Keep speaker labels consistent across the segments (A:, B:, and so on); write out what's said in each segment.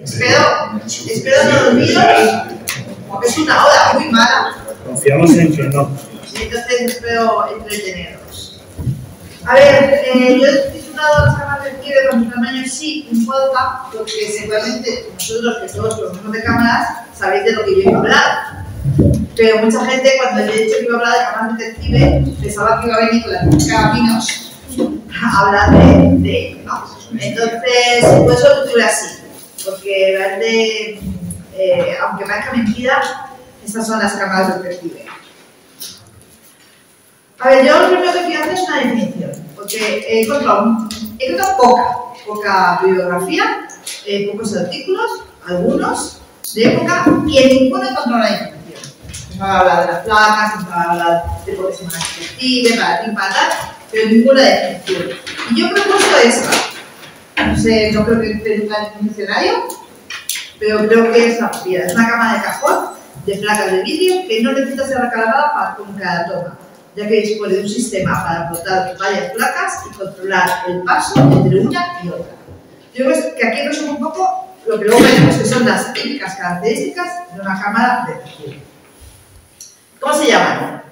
A: Espero no dormiros, porque es una hora muy mala.
B: Confiamos en que no.
A: Entonces espero entreteneros. A ver, yo he titulado las cámaras de despliegue con su tamaño sí importa, porque seguramente nosotros que todos conocemos de cámaras sabéis de lo que yo iba a hablar. Pero mucha gente cuando yo he dicho que iba a hablar de cámaras detective pensaba que iba a venir con las músicas caminos a hablar de ello, ¿no? Entonces, por eso lo titulé así, porque realmente, aunque parezca mentira, estas son las cámaras detective. A ver, yo lo primero que quiero hacer es una definición, porque he encontrado poca bibliografía, pocos artículos, algunos de época, y en ninguno he encontrado una definición. No voy a hablar de las placas, no voy a hablar de por qué se llama detective, para ti, para tal, pero ninguna definición. Y yo he propuesto esta. No sé, no creo que tenga un diccionario, pero creo que es la propiedad. Es una cámara de cajón de placas de vidrio que no necesita ser recargada con cada toma, ya que dispone de un sistema para aportar varias placas y controlar el paso entre una y otra. Yo creo que aquí resumo un poco lo que luego veremos que son las típicas características de una cámara detective. ¿Cómo se llaman?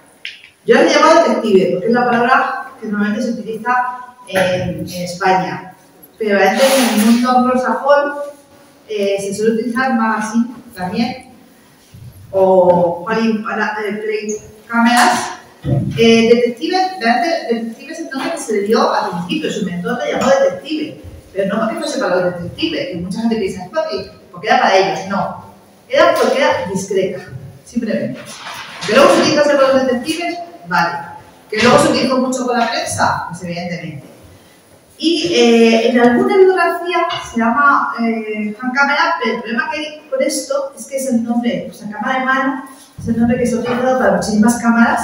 A: Yo las he llamado detective porque es la palabra que normalmente se utiliza en España, pero en el mundo anglosajón se suele utilizar magazine también o play cámaras. Detective es el nombre que se le dio al principio, su mentor le llamó detective, pero no porque fuese para los detectives, que mucha gente piensa, porque era para ellos, no, era porque era discreta, simplemente. ¿Que luego se utiliza para los detectives? Vale. ¿Que luego se utiliza mucho con la prensa? Pues evidentemente. Y en alguna bibliografía se llama hand camera, pero el problema que hay con esto es que es el nombre, o sea, cámara de mano, es el nombre que se ha utilizado para muchísimas cámaras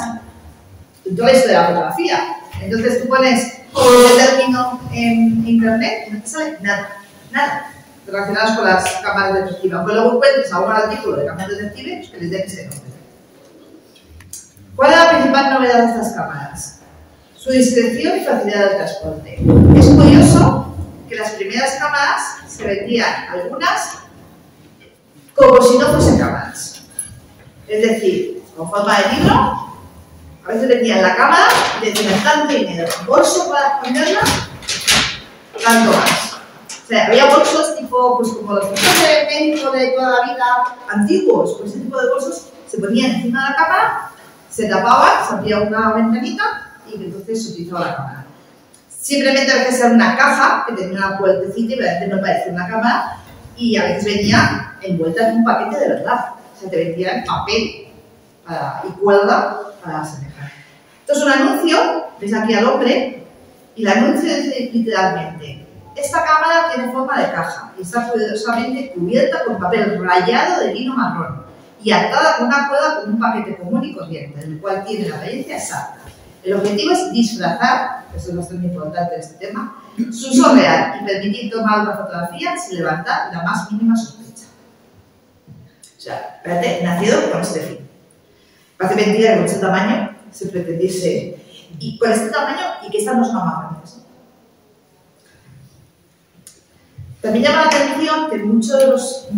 A: en todo esto de la fotografía. Entonces tú pones el término en internet y no te sale nada relacionados con las cámaras detectives. Aunque luego encuentres algún artículo de cámaras detectives, que les den ese nombre. ¿Cuál es la principal novedad de estas cámaras? Su discreción y facilidad de transporte. Es curioso que las primeras cámaras se vendían algunas como si no fuesen cámaras. Es decir, con forma de libro, a veces vendían la cámara y decían tanto dinero, bolso para esconderla, tanto más. O sea, había bolsos tipo, pues como los bolsos de médico de toda la vida antiguos, pues ese tipo de bolsos se ponían encima de la cámara, se tapaban, se abría una ventanita y entonces se utilizaba la cámara. Simplemente a veces era una caja que tenía una puertecita y a veces no parecía una cámara y a veces venía envuelta en un paquete de verdad. O sea, te vendían papel y cuerda para asemejar. Esto es un anuncio, ves aquí al hombre, y el anuncio dice literalmente: esta cámara tiene forma de caja y está cuidadosamente cubierta con papel rayado de lino marrón y atada con una cuerda con un paquete común y corriente, el cual tiene la apariencia exacta. El objetivo es disfrazar, eso es bastante importante en este tema, su uso real y permitir tomar una fotografía sin levantar la más mínima sospecha. O sea, espérate, nacido con este fin. Parece mentira que con este tamaño se pretendiese, y con este tamaño y que estas no son más grandes. También llama la atención que muchos de los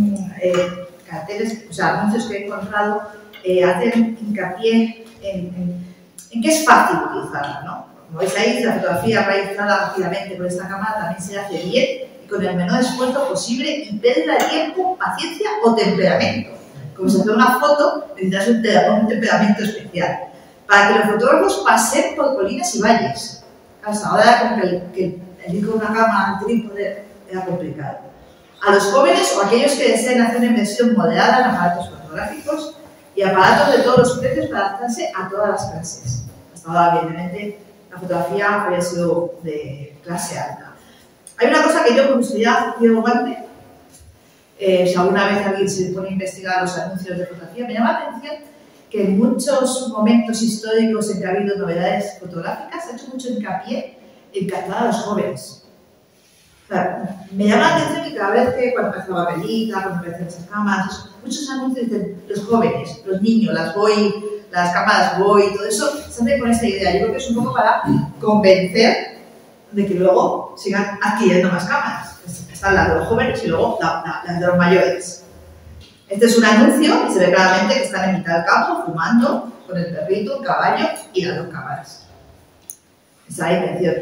A: carteles, o sea, anuncios que he encontrado hacen hincapié en que es fácil utilizarla, ¿no? Como veis ahí, la fotografía realizada rápidamente con esta cámara también se hace bien y con el menor esfuerzo posible y pérdida de tiempo, paciencia o temperamento. Como si hacer una foto necesitas un temperamento especial. Para que los fotógrafos pasen por colinas y valles. Hasta ahora como que el ir con una cámara al trípode era complicado. A los jóvenes o aquellos que deseen hacer una inversión moderada en aparatos fotográficos y aparatos de todos los precios para adaptarse a todas las clases. Hasta ahora, evidentemente, la fotografía había sido de clase alta. Hay una cosa que yo como estudiante quiero guardar. Si alguna vez alguien se pone a investigar los anuncios de fotografía, me llama la atención que en muchos momentos históricos en que ha habido novedades fotográficas se ha hecho mucho hincapié en captar a los jóvenes. O sea, me llama la atención que cada vez que cuando empezó la película, cuando empezaron esas cámaras, muchos anuncios dicen los jóvenes, los niños, las cámaras Boy, todo eso, se hace con esta idea. Yo creo que es un poco para convencer de que luego sigan adquiriendo más cámaras. Están las de los jóvenes y luego las de los mayores. Este es un anuncio y se ve claramente que están en mitad del campo fumando con el perrito, el caballo y las dos cámaras. Esa es la intención.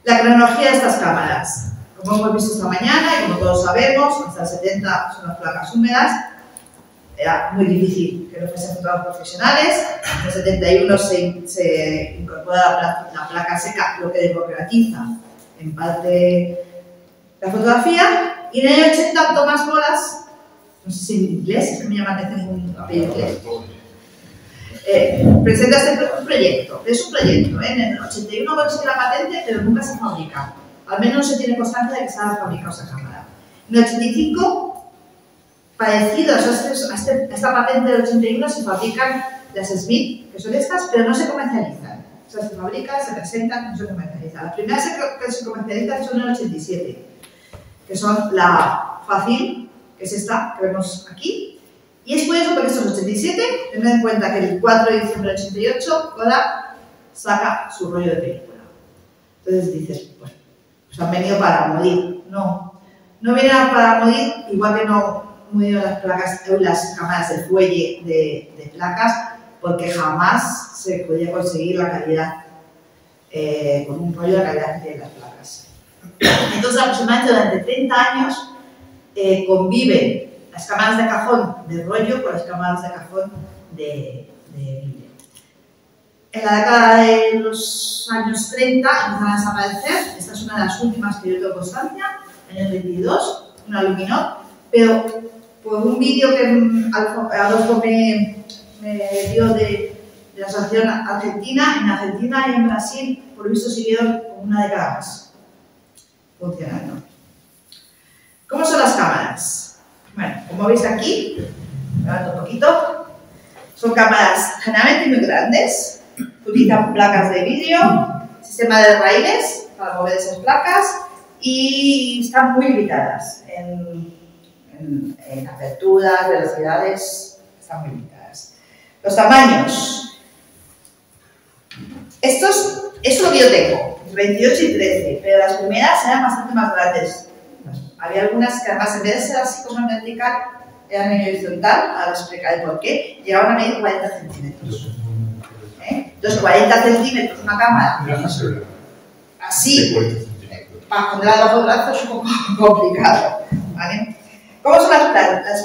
A: La cronología de estas cámaras. Como hemos visto esta mañana y como todos sabemos, hasta el 70 son las placas húmedas. Era muy difícil que no fuesen fotógrafos profesionales. En el 71 se incorpora la placa seca, lo que democratiza en parte la fotografía. Y en el 80 Tomás Boras, no sé si en inglés, es que me llama la atención un apellido inglés, presenta este proyecto. Es un proyecto, en el 81 consigue la patente, pero nunca se fabrica. Al menos no se tiene constancia de que se haya fabricado esa cámara. En el 85, parecidos a esta patente del 81, se fabrican las Smith, que son estas, pero no se comercializan. O sea, se fabrican, se presentan, no se comercializan. Las primeras que se comercializan son en el 87, que son la Fácil, que es esta que vemos aquí. Y es curioso porque esto es el 87, tened en cuenta que el 4 de diciembre del 88, Kodak saca su rollo de película. Entonces dices, bueno, pues han venido para morir. No, no vienen para morir, igual que no murieron las cámaras de fuelle de placas, porque jamás se podía conseguir la calidad, con un rollo de calidad de las placas. Entonces, aproximadamente durante 30 años conviven las cámaras de cajón de rollo con las cámaras de cajón de vídeo. En la década de los años 30 empezaron a desaparecer. Esta es una de las últimas que yo tengo constancia, en el 22, una Luminor, pero por un vídeo que Adolfo me dio de la Asociación Argentina, en Argentina y en Brasil, por lo visto siguieron una década más funcionando. ¿Cómo son las cámaras? Bueno, como veis aquí, levanto un poquito, son cámaras generalmente muy grandes, utilizan placas de vidrio, sistema de raíles para mover esas placas y están muy limitadas en aperturas, velocidades, están muy limitadas. Los tamaños. Esto es lo que yo tengo, 28 y 13, pero las primeras eran bastante más grandes. Había algunas que además en vez de ser así como en vertical, eran en horizontal, ahora explicaré por qué, llegaban a medir 40 centímetros. Entonces 40 centímetros una cámara, así, para esconderla bajo el brazo es un poco complicado. ¿Vale? ¿Cómo son las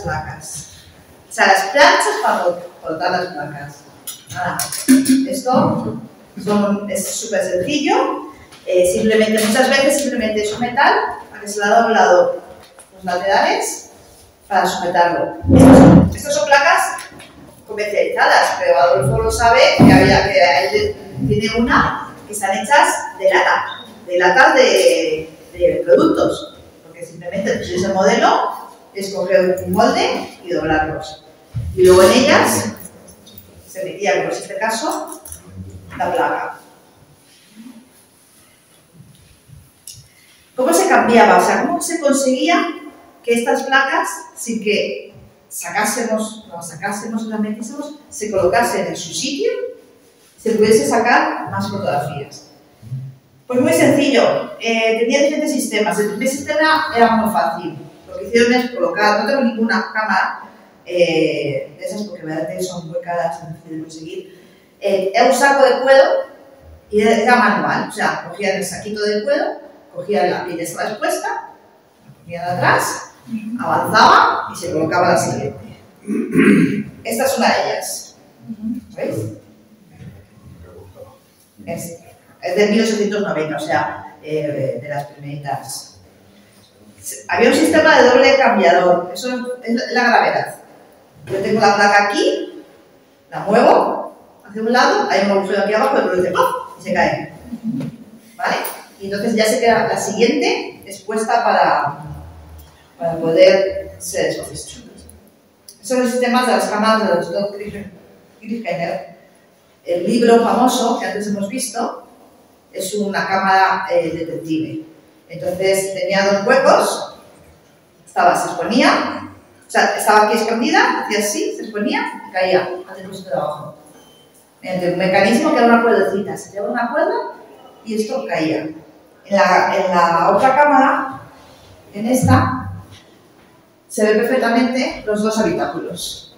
A: placas? O sea, las planchas para cortar las placas. Nada, esto es súper sencillo. Muchas veces simplemente es un metal a que se le ha doblado los laterales para sujetarlo. Estas son placas comercializadas, pero Adolfo lo sabe que tiene una que están hechas de latas de productos, porque simplemente ese modelo es coger un molde y doblarlos. Y luego en ellas se metía, como es este caso, la placa. ¿Cómo se cambiaba? O sea, ¿cómo se conseguía que estas placas, sin que sacásemos y las metiésemos, se colocasen en su sitio y se pudiese sacar más fotografías? Pues muy sencillo, tenía diferentes sistemas. El primer sistema era muy fácil. Lo que hicieron es colocar, no tengo ninguna cámara de esas porque realmente son muy caras, es difícil de conseguir. Era un saco de cuero y era manual, o sea, cogían el saquito de cuero, cogía la piel estaba expuesta, la ponía de atrás, avanzaba y se colocaba la siguiente. Esta es una de ellas. ¿Veis? Es de 1890, o sea, de las primeritas. Había un sistema de doble cambiador, eso es la gravedad. Yo tengo la placa aquí, la muevo hacia un lado, hay un agujero aquí abajo, pero dice ¡pop! Y se cae. ¿Vale? Y entonces ya se queda la siguiente expuesta para poder ser expuesta. Esos son los sistemas de las cámaras de los Dr. Kirchner. El libro famoso que antes hemos visto es una cámara detective. Entonces tenía dos huecos, se exponía, o sea, estaba aquí escondida, hacía así, se exponía y caía al depósito de abajo. Mediante un mecanismo que era una cuerdecita, se llevaba una cuerda y esto caía. En la otra cámara en esta se ve perfectamente los dos habitáculos.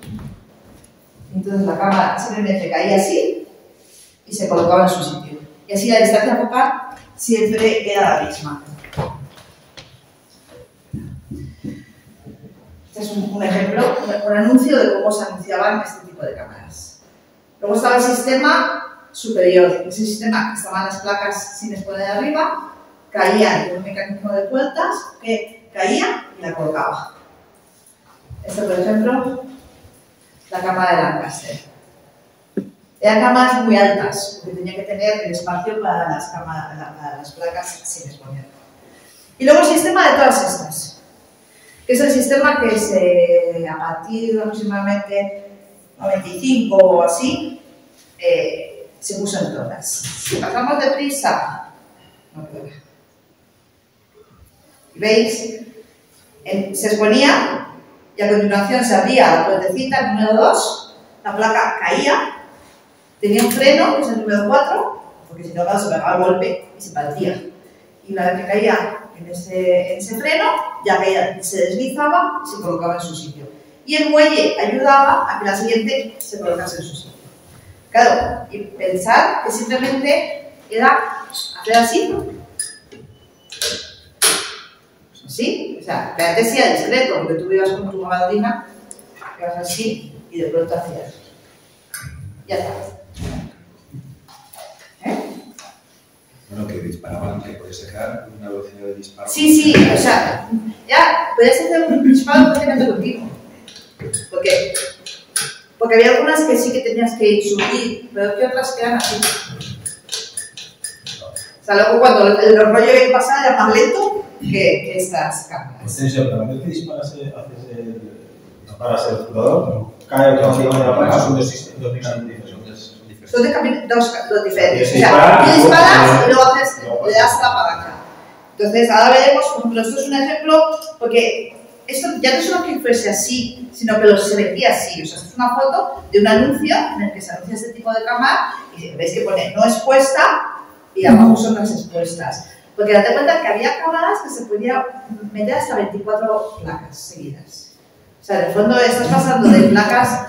A: Entonces la cámara simplemente caía así y se colocaba en su sitio. Y así la distancia focal siempre era la misma. Este es un ejemplo, un anuncio de cómo se anunciaban este tipo de cámaras. Luego estaba el sistema superior, ese sistema que estaban las placas sin exponer arriba, caían con un mecanismo de vueltas que caía y la colocaba. Esta, por ejemplo, la cámara de Lancaster. Eran cámaras muy altas, porque tenía que tener el espacio para las placas sin exponer. Y luego el sistema de todas estas, que es el sistema que a partir de aproximadamente 95 o así, se puso en todas. Si pasamos deprisa, no puedo. ¿Veis? Se exponía y a continuación se abría la puertecita, el número 2, la placa caía, tenía un freno, que es el número 4, porque si no se pegaba el golpe y se partía. Y una vez que caía en ese freno, ya caía, se deslizaba y se colocaba en su sitio. Y el muelle ayudaba a que la siguiente se colocase en su sitio. Claro, y pensar que simplemente era hacer así. ¿Sí? O sea, que antes sí era discreto, porque tú ibas con tu gabardina, que vas así y de pronto hacías. Ya está.
B: Bueno, que disparaban, que podías sacar una velocidad de disparo.
A: Sí, o sea, ya podías hacer un disparo prácticamente continuo. Porque había algunas que sí que tenías que subir, pero que otras quedan así. O sea, luego cuando el rollo que pasaba era más lento que estas cámaras.
C: Extensión, pero cuando te disparas, no paras el jugador, cae todo encima de la placa, son dos mecanismos diferentes.
A: Dos diferentes. O sea, tú disparas y luego le das a la palanca. Entonces, ahora veremos, por ejemplo, esto es un ejemplo, porque esto ya no es solo que fuese así, sino que se vendía así. O sea, esto es una foto de un anuncio en el que se anuncia este tipo de cámara y veis que pone no expuesta y abajo son las expuestas. Porque date cuenta que había cámaras que se podía meter hasta 24 placas seguidas. O sea, en el fondo estás pasando de placas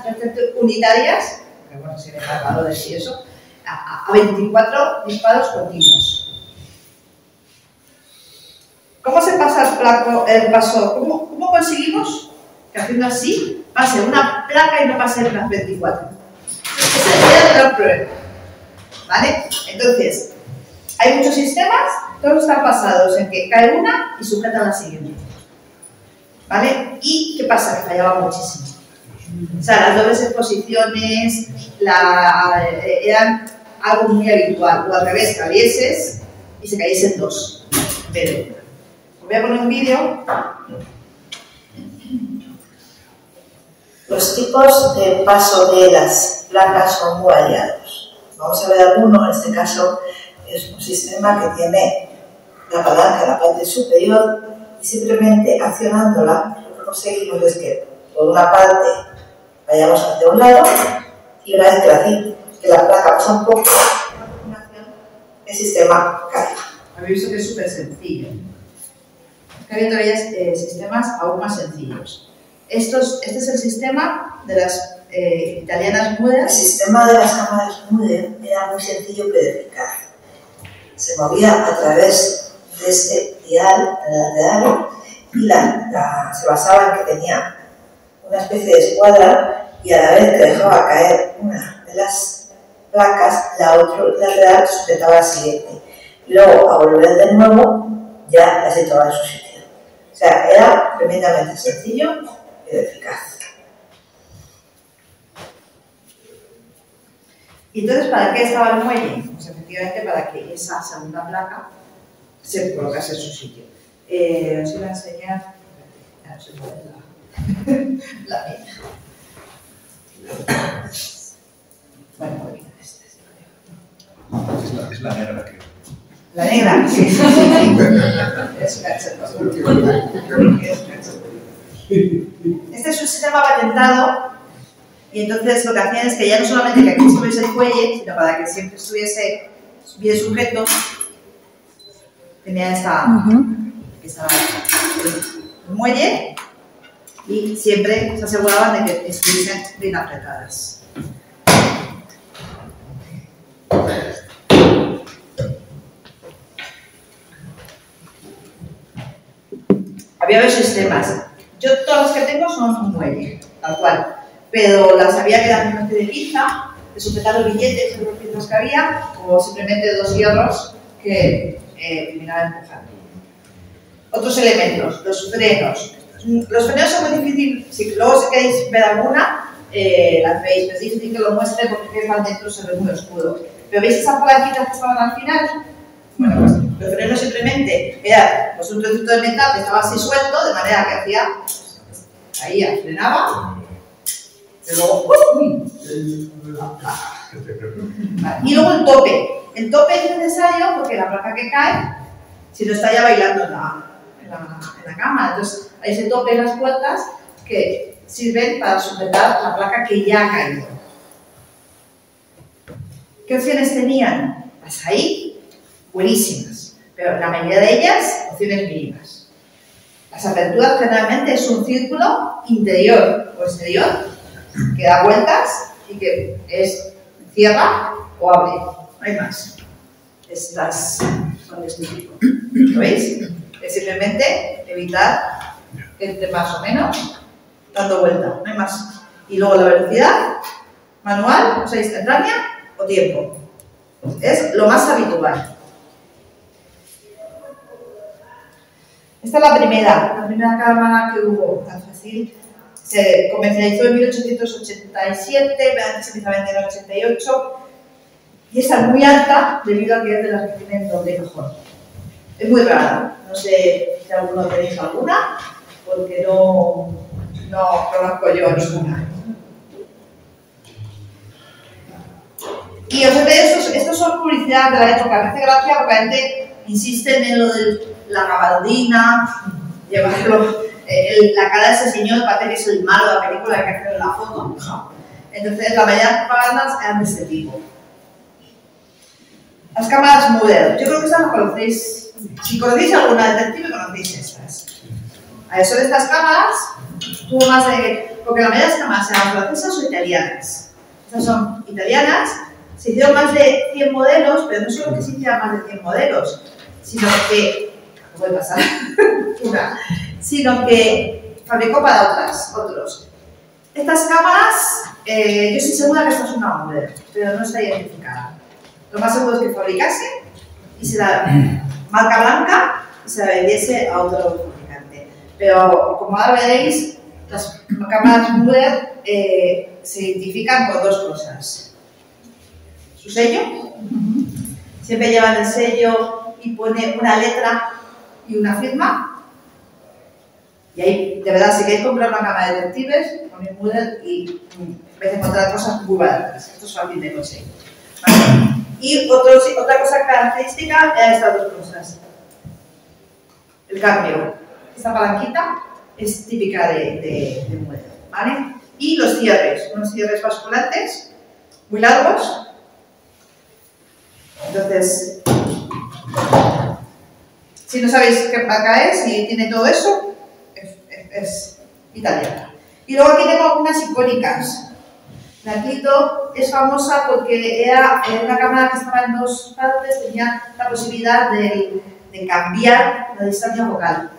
A: unitarias, que bueno, si me he acabado de decir eso, a 24 disparos continuos. ¿Cómo se pasa el paso? ¿Cómo conseguimos que haciendo así pase una placa y no pase las 24? Ese es el gran problema. ¿Vale? Entonces, hay muchos sistemas, todos están basados en que cae una y sujeta a la siguiente. ¿Vale? ¿Y qué pasa? Que fallaba muchísimo. O sea, las dobles exposiciones eran algo muy habitual. O al revés, cabieses y se cayesen dos en vez de una. Os voy a poner un vídeo.
D: Los tipos de paso de las placas son muy variados. Vamos a ver alguno, en este caso es un sistema que tiene la palanca en la parte superior y simplemente accionándola lo que conseguimos es que por una parte vayamos hacia un lado y una vez que la placa pasa un poco, el sistema cae.
A: Habéis visto que es súper sencillo. Es que había todavía sistemas aún más sencillos. Este es el sistema de las italianas
D: El
A: mudas.
D: sistema de las cámaras Moody era muy sencillo pero eficaz. Se movía a través de este dial lateral y se basaba en que tenía una especie de escuadra y a la vez que dejaba caer una de las placas, la otra lateral sujetaba a la siguiente. Y luego, a volver de nuevo, ya la situaba en su sitio. O sea, era tremendamente sencillo y eficaz.
A: ¿Y entonces para qué estaba el muelle? Pues efectivamente para que esa segunda placa se colocase en su sitio. Os iba a enseñar. No sé cuál es la mía. Bueno, voy a mirar esta.
B: Es la negra, creo.
A: La negra, sí. Es Este es un sistema patentado y entonces lo que hacían es que ya no solamente que aquí estuviese el cuello, sino para que siempre estuviese bien sujeto, tenía esta, estaba el muelle y siempre se aseguraban de que estuviesen bien apretadas. Había varios sistemas. Yo todos los que tengo son un muelle, tal cual. Pero las había que dar una de pinza, de sujetar los billetes, los pinzas que había, o simplemente 2 hierros que terminaban empujando. Otros elementos, los frenos. Los frenos son muy difíciles, si luego si queréis ver alguna, las veis, pero es difícil que lo muestre porque es al dentro se ve muy oscuro. Pero ¿veis esas palanquitas que estaban al final? Bueno, pues los frenos simplemente era pues, un trocito de metal que estaba así suelto, de manera que hacía, ahí frenaba, y luego, vale. Y luego el tope. El tope es necesario porque la placa que cae, si no está ya bailando en la cama, entonces hay ese tope en las puertas que sirven para sujetar la placa que ya ha caído. ¿Qué opciones tenían? Pues ahí, buenísimas, pero la mayoría de ellas, opciones mínimas. Las aperturas generalmente es un círculo interior o exterior que da vueltas y que es cierra o abre, no hay más. Estas son de este tipo. ¿Lo veis? Es simplemente evitar que entre más o menos dando vuelta, no hay más. Y luego la velocidad, manual, o sea, instantánea o tiempo. Es lo más habitual. Esta es la primera cámara que hubo, tan fácil. Se comercializó en 1887, se empezó a vender en 88 y está muy alta debido a que es de las que tienen doble cajón. Es muy rara, no sé si alguno tenéis alguna, porque no conozco yo ninguna. Y os estos son publicidad de la época, me hace gracia porque la gente insiste en lo de la gabardina, llevarlo, la cara de ese señor parece que es el malo de la película que hace en la foto, ¿no? Entonces la mayoría de las propagandas eran de este tipo. Las cámaras Müller, yo creo que estas las conocéis, si conocéis alguna detective conocéis estas. Son estas cámaras, porque la mayoría de las cámaras eran francesas o italianas. Estas son italianas, se hicieron más de 100 modelos, pero no solo que se hicieran más de 100 modelos, sino que, puede pasar, sino que fabricó para otros. Estas cámaras, yo estoy segura que esta es una Müller, pero no está identificada. Lo más seguro es que fabricase y se la marca blanca y se la vendiese a otro fabricante. Pero como ahora veréis, las cámaras Müller se identifican por 2 cosas. Su sello, siempre llevan el sello y pone una letra y una firma. Y ahí, de verdad, si queréis comprar una cámara de detectives, ponéis Müller y vais a encontrar cosas muy baratas. Esto es fácil de conseguir. ¿Vale? Y otra cosa característica eran estas 2 cosas. El cambio. Esta palanquita es típica de Müller, ¿vale? Y los cierres, unos cierres basculantes muy largos. Entonces, si no sabéis qué marca es y tiene todo eso, es italiana. Y luego aquí tengo algunas icónicas. La Clito es famosa porque era una cámara que estaba en 2 partes, tenía la posibilidad de cambiar la distancia focal.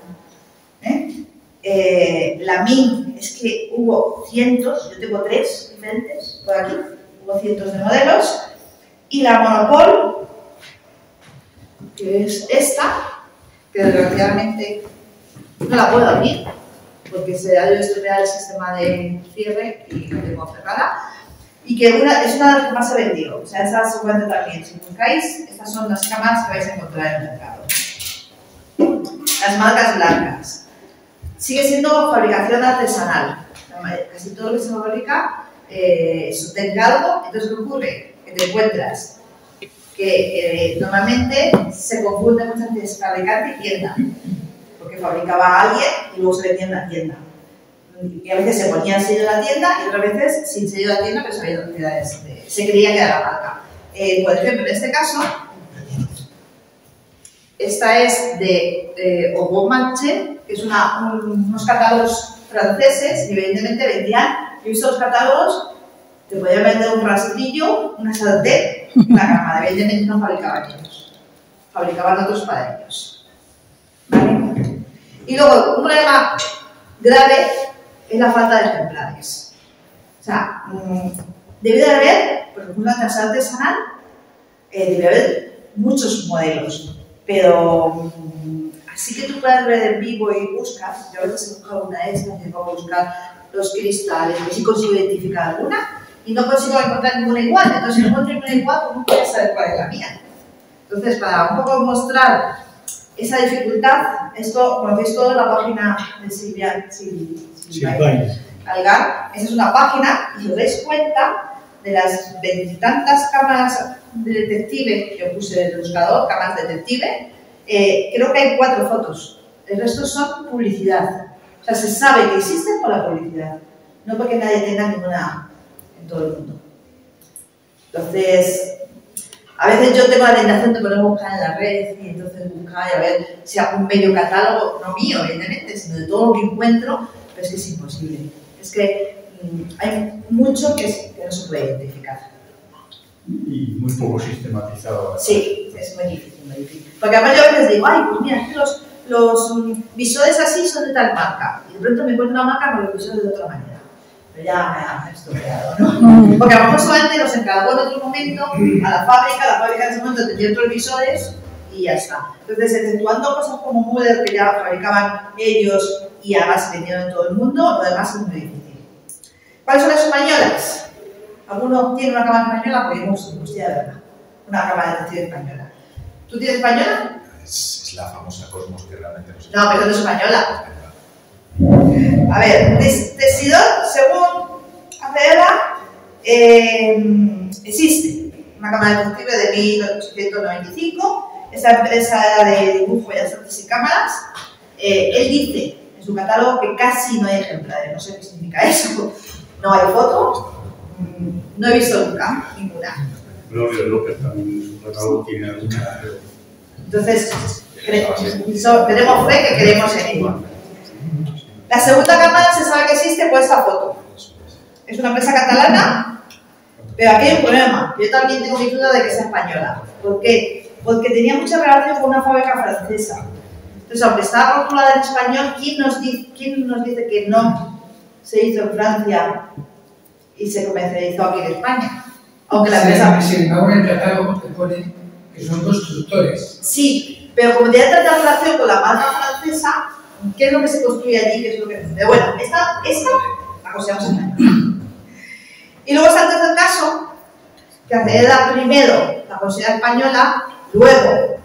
A: La Min es que hubo cientos, yo tengo 3 diferentes por aquí, hubo cientos de modelos. Y la Monopol, que es esta, que desgraciadamente no la puedo abrir porque se ha estropeado el sistema de cierre y la tengo cerrada. Y que es una de las que más se vendió. O sea, esa se encuentra también. Si buscáis, estas son las cámaras que vais a encontrar en el mercado. Las marcas blancas. Sigue siendo fabricación artesanal. Casi todo lo que se fabrica es de encargo. Entonces, ¿qué ocurre? Que te encuentras que normalmente se confunde muchas veces fabricante y tienda. Porque fabricaba a alguien y luego se vendía en la tienda. Y a veces se ponía el sello de la tienda y otras veces sin sello de la tienda, pero sabía dónde era se creía que era la marca. Por ejemplo, en este caso, Esta es de Obomanche, que es unos catálogos franceses, y evidentemente vendían, yo he visto los catálogos, te podían vender un rastrillo, una sartén, una cámara, evidentemente no fabricaban ellos, fabricaban otros para ellos. ¿Vale? Y luego, un problema grave es la falta de ejemplares. O sea, debe de haber, por ejemplo, en la tasa artesanal, debe haber muchos modelos, pero así que tú puedas ver en vivo y buscas, yo a veces he buscado una de estas, tengo que buscar los cristales, que sí consigo identificar alguna, y no consigo encontrar ninguna igual. Entonces, si no encuentro ninguna igual, ¿cómo voy a saber cuál es la mía? Entonces, para un poco mostrar esa dificultad, esto, conocéis toda la página de Silvia Algar. Esa es una página, y si os dais cuenta, de las veintitantas cámaras de detective que yo puse en el buscador, cámaras detective, creo que hay 4 fotos. El resto son publicidad. O sea, se sabe que existen por la publicidad, no porque nadie tenga ninguna en todo el mundo. Entonces, a veces yo tengo la tentación de poner a buscar en la red y entonces buscar y a ver si hago un medio catálogo, no mío, evidentemente, sino de todo lo que encuentro, pero es que es imposible. Es que hay mucho que no se puede identificar.
E: Y muy poco sistematizado.
A: Sí, es muy difícil, muy difícil. Porque además yo a veces digo, ay, pues mira, es que los visores así son de tal marca. Y de pronto me encuentro una marca con los visores de otra manera. Pero ya me he estropeado, ¿no? Porque a lo mejor solamente los encargó en otro momento a la fábrica en ese momento tenía otros visores y ya está. Entonces, exceptuando cosas como Müller, que ya fabricaban ellos y además se vendieron en todo el mundo, lo demás es muy difícil. ¿Cuáles son las españolas? ¿Alguno tiene una cámara española? Pues no, pues ya de verdad. Una cámara de detective española. ¿Tú tienes española?
B: Es la famosa Cosmos que realmente no sé.
A: No, pero no es española. A ver, Testidor, según Acera, existe una cámara detective de 1895. Esta empresa era de dibujo y artes y cámaras. Él dice en su catálogo que casi no hay ejemplares. No sé qué significa eso. No hay fotos. No he visto nunca ninguna.
E: Gloria López también en su catálogo tiene alguna.
A: Entonces, tenemos fe que creemos en ello. La segunda cámara se sabe que existe por esta foto. Es una empresa catalana, pero aquí hay un problema. Yo también tengo mi duda de que sea española. ¿Por qué? Porque tenía mucha relación con una fábrica francesa. Entonces, aunque estaba rotulada en español, ¿quién nos dice que no se hizo en Francia y se comercializó aquí en España? Aunque la empresa...
F: Sin embargo, en el catálogo te pone que son constructores.
A: Sí, pero como tiene tanta relación con la marca francesa, ¿qué es lo que se construye allí? ¿Qué es lo que... Pero bueno, esta la consideramos española. Y luego está el tercer caso, que Acera primero la considera española, luego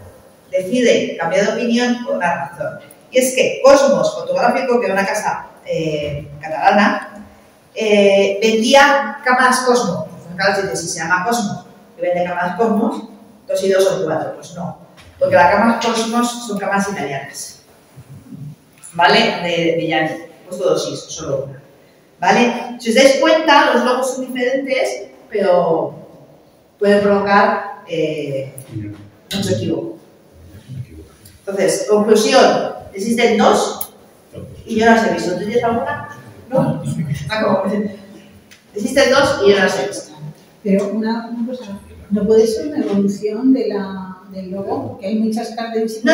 A: decide cambiar de opinión por una razón. Y es que Cosmos Fotográfico, que era una casa catalana, vendía cámaras Cosmos. Claro, si se llama Cosmos, que vende cámaras Cosmos, 2 y 2 son 4, pues no. Porque las cámaras Cosmos son cámaras italianas. ¿Vale? De Gianni. Puesto 2 y solo una. ¿Vale? Si os dais cuenta, los logos son diferentes, pero pueden provocar mucho equívoco. Entonces, conclusión, existen 2 y yo no las he visto. ¿Tú tienes alguna? ¿No? Existen 2 y yo no las he visto.
G: Pero una cosa, ¿no puede ser una evolución del logo? Porque hay muchas cartas.
A: No,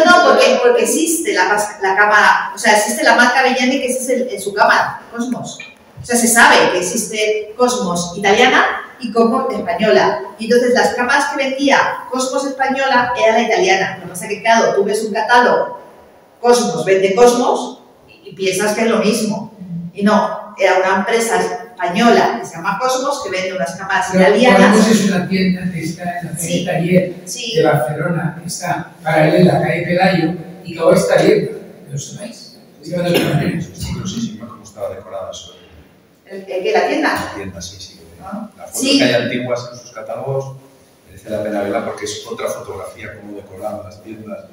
A: porque existe la cámara, o sea, existe la marca Vignani, que es su cámara, Cosmos. O sea, se sabe que existe Cosmos italiana y Cosmos española. Y entonces las cámaras que vendía Cosmos española era la italiana. Lo que pasa es que, claro, tú ves un catálogo, Cosmos vende Cosmos y piensas que es lo mismo. Y no, era una empresa española que se llama Cosmos que vende unas cámaras italianas.
F: Cosmos es una tienda que está en la calle Taller de Barcelona, que está paralela a la calle Pelayo y que ahora está abierta. ¿Lo sabéis?
B: Sí, cómo estaba decorada eso.
A: ¿El qué? ¿La tienda?
B: La tienda, sí.
A: ¿Ah?
B: Las fotos que hay antiguas en sus catálogos merece la pena verla porque es otra fotografía, cómo decoraban las tiendas.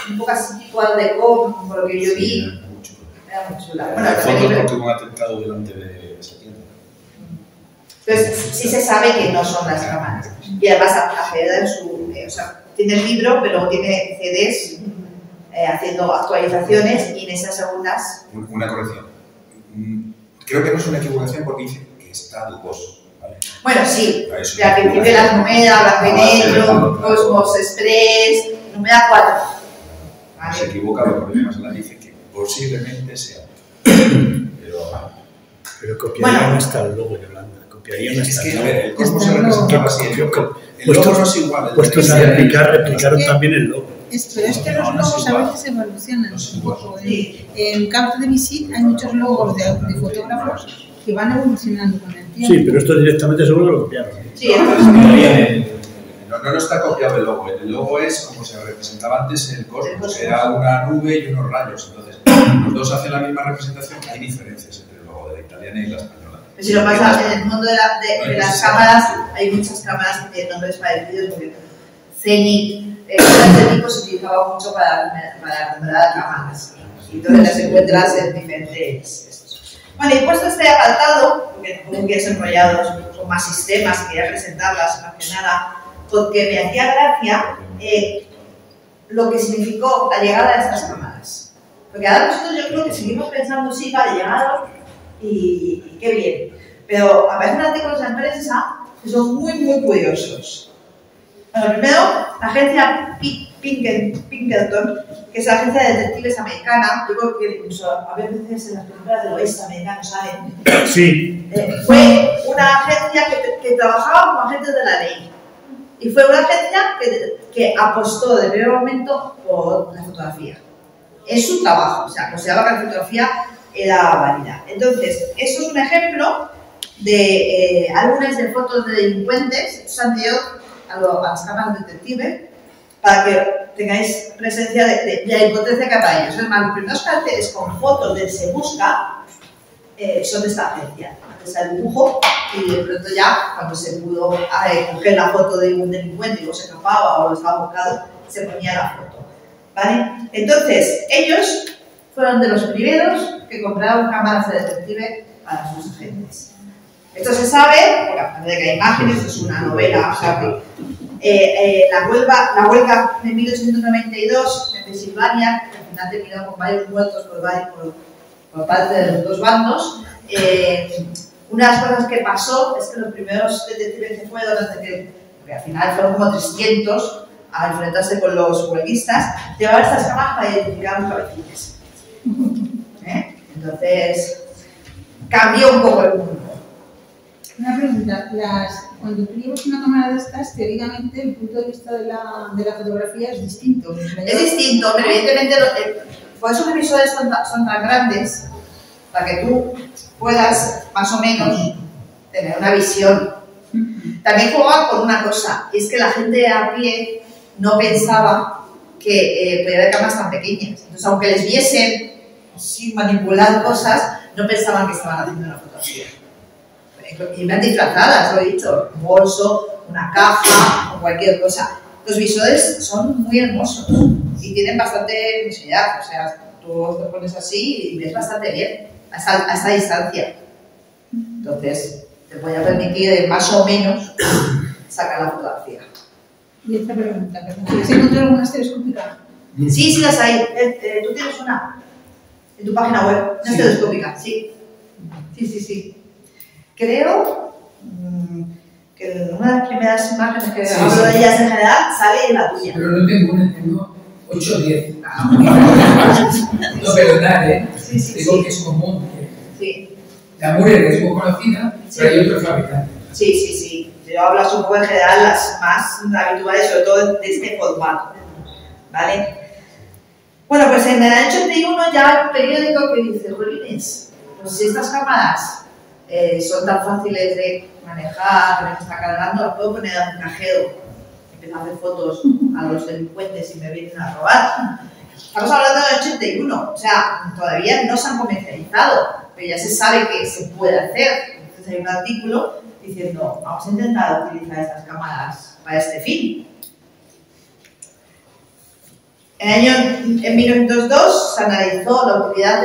A: Un poco así tipo Art Deco, por lo que yo vi.
B: Muy chulo.
A: Era muy chula.
B: Hay fotos porque hubo un atentado delante de esa tienda.
A: Entonces, sí se sabe que no son las cámaras. Y además, Acera en su... o sea, tiene el libro, pero luego tiene CDs haciendo actualizaciones y en esas segundas...
B: Una corrección. Creo que no es una equivocación porque dice que está dudoso. ¿Vale?
A: Bueno, sí, de al principio las Numeda, Blanco y Negro, Cosmos Express, Numeda 4. ¿Vale?
B: Se equivoca, pero por más la dice que posiblemente sea.
E: Pero copiarían hasta el logo, Yolanda. Copiarían hasta
B: Es que,
E: el
B: a
E: logo.
B: ver, el Cosmos se representaba así. El logo no es igual.
E: Puestos a replicar, replicaron también el logo.
G: Pero es que los logos a veces evolucionan un poco. En Campo de Visit hay muchos logos de fotógrafos que van evolucionando con el tiempo.
E: Sí, pero esto directamente seguro lo copiaron.
A: Sí,
B: no está copiado el logo. El logo es como se representaba antes el Cosmos, que era una nube y unos rayos. Entonces, los dos hacen la misma representación. Hay diferencias entre el logo de la italiana y la española.
A: Pero si lo pasa en el mundo de las cámaras, hay muchas cámaras que tienen nombres parecidos, porque Zenith, este tipo se utilizaba mucho para nombrar cámaras. Y entonces las encuentras en diferentes. Bueno, y puesto este apartado, porque tampoco quiero ser enrollados con más sistemas, quería presentarlas más que nada, porque me hacía gracia lo que significó la llegada de estas cámaras. Porque ahora nosotros yo creo que seguimos pensando, sí, vale, llegaron y qué bien. Pero aparecen artículos en la prensa que son muy curiosos. Bueno, primero, la agencia Pinkerton, que es la agencia de detectives americana, yo creo que incluso a veces en las películas del oeste americano salen.
E: Sí.
A: Fue una agencia que trabajaba como agentes de la ley. Y fue una agencia que apostó de primer momento por la fotografía. Es su trabajo, o sea, consideraba que la fotografía era válida. Entonces, eso es un ejemplo de álbumes de fotos de delincuentes. Esto es anterior a las cámaras detective, para que tengáis presencia de la impotencia que hay para ellos. Es más, los primeros carteles con fotos del Se Busca son de esta agencia. Antes era el dibujo y de pronto ya, cuando se pudo coger la foto de un delincuente y luego se escapaba o lo estaba buscado, se ponía la foto. ¿Vale? Entonces, ellos fueron de los primeros que compraron cámaras de detective para sus agentes. Esto se sabe, porque aparte de que hay imágenes, es una novela, o sea que la huelga de 1892 en Pensilvania, que al final terminó con varios muertos por parte de los dos bandos, una de las cosas que pasó es que los primeros detectives que fueron, porque al final fueron como 300 a enfrentarse con los huelguistas, llevaban estas cámaras para identificar a los cabecillas. Entonces, cambió un poco el mundo.
G: Una pregunta, cuando tú llevas una cámara de estas, teóricamente el punto de vista de la fotografía es distinto.
A: Es distinto, pero evidentemente por eso los visores son tan grandes, para que tú puedas más o menos tener una visión. También jugaba con una cosa, y es que la gente a pie no pensaba que podía haber cámaras tan pequeñas. Entonces, aunque les viesen sin manipular cosas, no pensaban que estaban haciendo una fotografía. Y me han disfrazadas, lo he dicho, un bolso, una caja o cualquier cosa. Los visores son muy hermosos y tienen bastante luminosidad, o sea, tú te pones así y ves bastante bien a esta distancia. Entonces, te podía permitir más o menos sacar la fotografía.
G: Y esta pregunta, ¿se encontró alguna estereoscópica?
A: Sí, las hay. Tú tienes una en tu página web, una estereoscópica, sí. Sí. Creo que en una de las primeras imágenes que hablo de ellas en general sale en la tuya.
F: Pero no tengo una, tengo 8 o 10. No, perdonad, digo que es común.
A: Sí.
F: La Müller es muy conocida, pero hay otro fabricante.
A: Sí. Yo hablo un poco en general las más habituales, sobre todo de este formato. ¿Vale? Bueno, pues en el año 81 ya hay un periódico que dice, jolines, pues si estas cámaras son tan fáciles de manejar, que me está cargando, las puedo poner en un cajero. Empiezo a hacer fotos a los delincuentes y me vienen a robar. Estamos hablando del 81, o sea, todavía no se han comercializado, pero ya se sabe que se puede hacer. Entonces hay un artículo diciendo, vamos a intentar utilizar estas cámaras para este fin. En 1902 se analizó la utilidad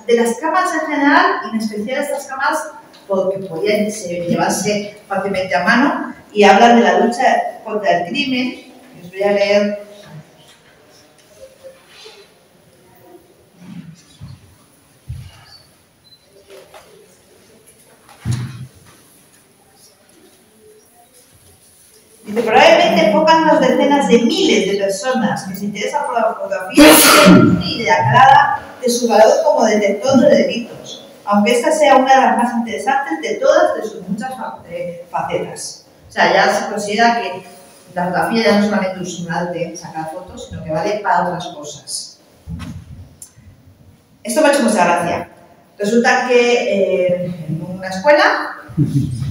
A: de las cámaras en general y en especial estas cámaras porque podían llevarse fácilmente a mano y hablan de la lucha contra el crimen, os voy a leer. Dice, probablemente pocas las decenas de miles de personas que se interesan por la fotografía tienen una idea clara de su valor como detector de delitos, aunque esta sea una de las más interesantes de todas de sus muchas facetas. O sea, ya se considera que la fotografía ya no es solamente usual de sacar fotos, sino que vale para otras cosas. Esto me ha hecho mucha gracia. Resulta que en una escuela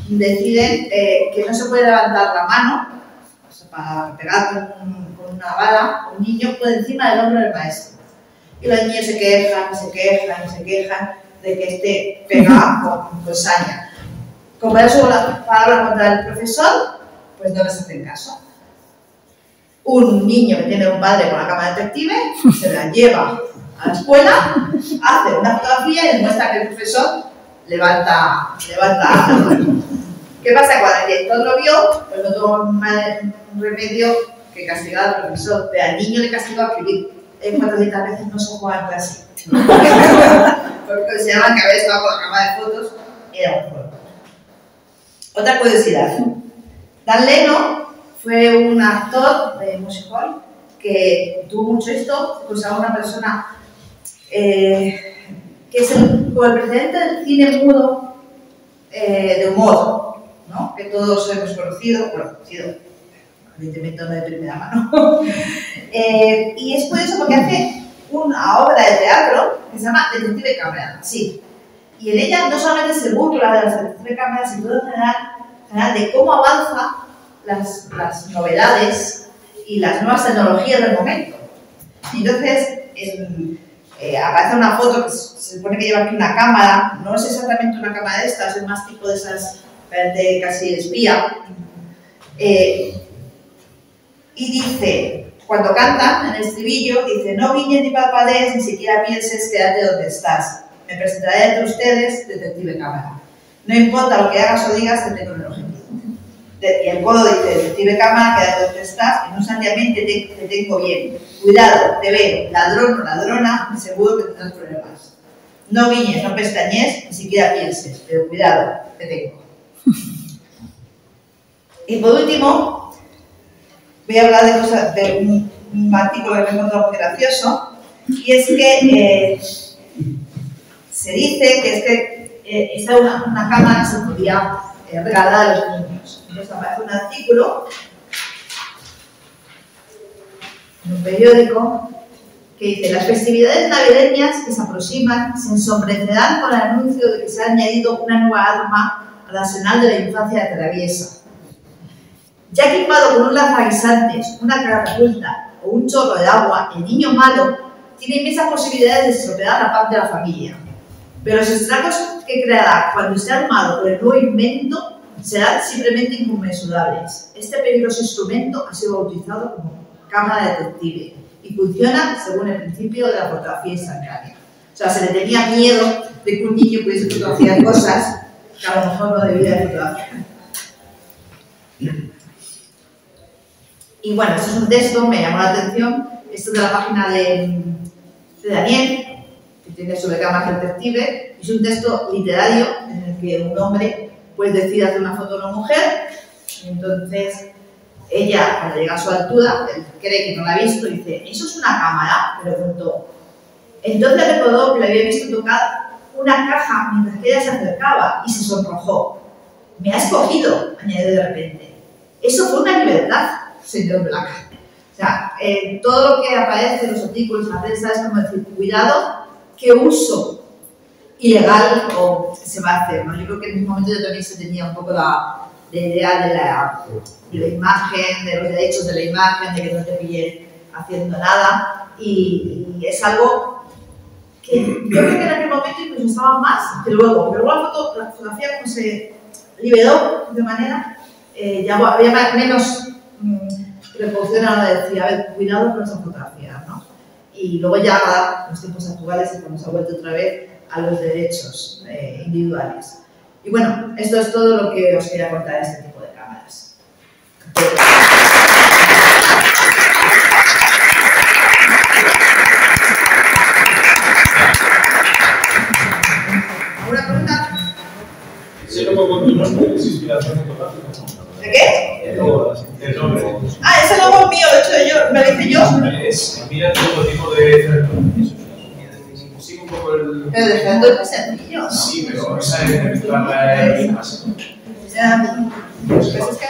A: deciden que no se puede levantar la mano, o sea, para pegar con una bala un niño por encima del hombro del maestro. Y los niños se quejan de que este pega con saña. Como era su palabra contra el profesor, pues no les hacen caso. Un niño que tiene un padre con la cámara detective se la lleva a la escuela, hace una fotografía y demuestra que el profesor levanta la mano. ¿Qué pasa? Cuando el director lo vio, pues no tuvo un remedio que castigar al profesor, pero al niño le castigó a escribir 400 veces no se juega en clase. Porque consideraban que haber estado con la cámara de fotos era un juego. Otra curiosidad. Dan Leno fue un actor de musical que tuvo mucho éxito, pues a una persona que es como el presidente del cine mudo de humor, ¿no? Que todos hemos conocido, evidentemente no de primera mano. Y es por eso porque hace una obra de teatro que se llama Detective Cameron, sí. Y en ella no solamente se burla de las Detective Cameron, sino en general de cómo avanzan las novedades y las nuevas tecnologías del momento. Y entonces aparece una foto que se supone que lleva aquí una cámara, no es exactamente una cámara de estas, es más tipo de esas de casi espía. Y dice, cuando cantan en el estribillo, dice: no guiñes ni parpadees, ni siquiera pienses, quédate donde estás. Me presentaré entre ustedes, Detective Cámara. No importa lo que hagas o digas, te tengo en el objetivo. Y el coro dice: Detective Cámara, quédate donde estás, que no sanamente te tengo bien. Cuidado, te veo, ladrón o ladrona, seguro que tendrás problemas. No guiñes, no pestañees, ni siquiera pienses, pero cuidado, te tengo. Y por último, voy a hablar de un artículo que me he encontrado muy gracioso, y es que se dice que es que esta es una cámara que se podía regalar a los niños. Entonces aparece un artículo en un periódico que dice: las festividades navideñas que se aproximan se ensombrecerán con el anuncio de que se ha añadido una nueva arma al arsenal de la infancia traviesa. Ya equipado con un lanzaguisantes, una catapulta o un chorro de agua, el niño malo tiene inmensas posibilidades de estropear la paz de la familia. Pero los estragos que creará cuando esté armado con el nuevo invento serán simplemente inconmensurables. Este peligroso instrumento ha sido bautizado como cámara detective y funciona según el principio de la fotografía instantánea. O sea, se le tenía miedo de que un niño pudiese fotografiar cosas que a lo mejor no debía de fotografiar. Y bueno, esto es un texto, me llamó la atención. Esto es de la página de Daniel, que tiene sobre cámara detective. Es un texto literario en el que un hombre pues decide hacer una foto de una mujer. Y entonces ella, cuando llega a su altura, él cree que no la ha visto y dice: ¿eso es una cámara? Le preguntó. Entonces recordó que le había visto tocar una caja mientras que ella se acercaba y se sonrojó. Me ha escogido, añadió de repente. Eso fue una libertad, señor Black. O sea, todo lo que aparece en los artículos, en la prensa, es como decir: cuidado, ¿qué uso ilegal o se va a hacer? ¿No? Yo creo que en ese momento yo también se tenía un poco la idea de la imagen, de los derechos de la imagen, de que no te pillen haciendo nada, y es algo que yo creo que en aquel momento incluso estaba más que luego, pero luego la fotografía como se liberó de manera, ya había menos precaución a la hora de decir: a ver, cuidado con esa fotografía, ¿no? Y luego ya en los tiempos actuales es cuando se ha vuelto otra vez a los derechos individuales. Y bueno, esto es todo lo que os quería contar de este tipo de cámaras.
C: con tu nombre es inspiración fotográfica.
A: ¿De qué?
C: El nombre.
A: Ah, ese logo es mío, lo he hecho yo, me lo hice yo.
C: Mira el prototipo de sigue un poco el...
A: Pero de fondo es muy sencillo, ¿no?
C: Sí, pero esa es más.
A: Ya, pues es que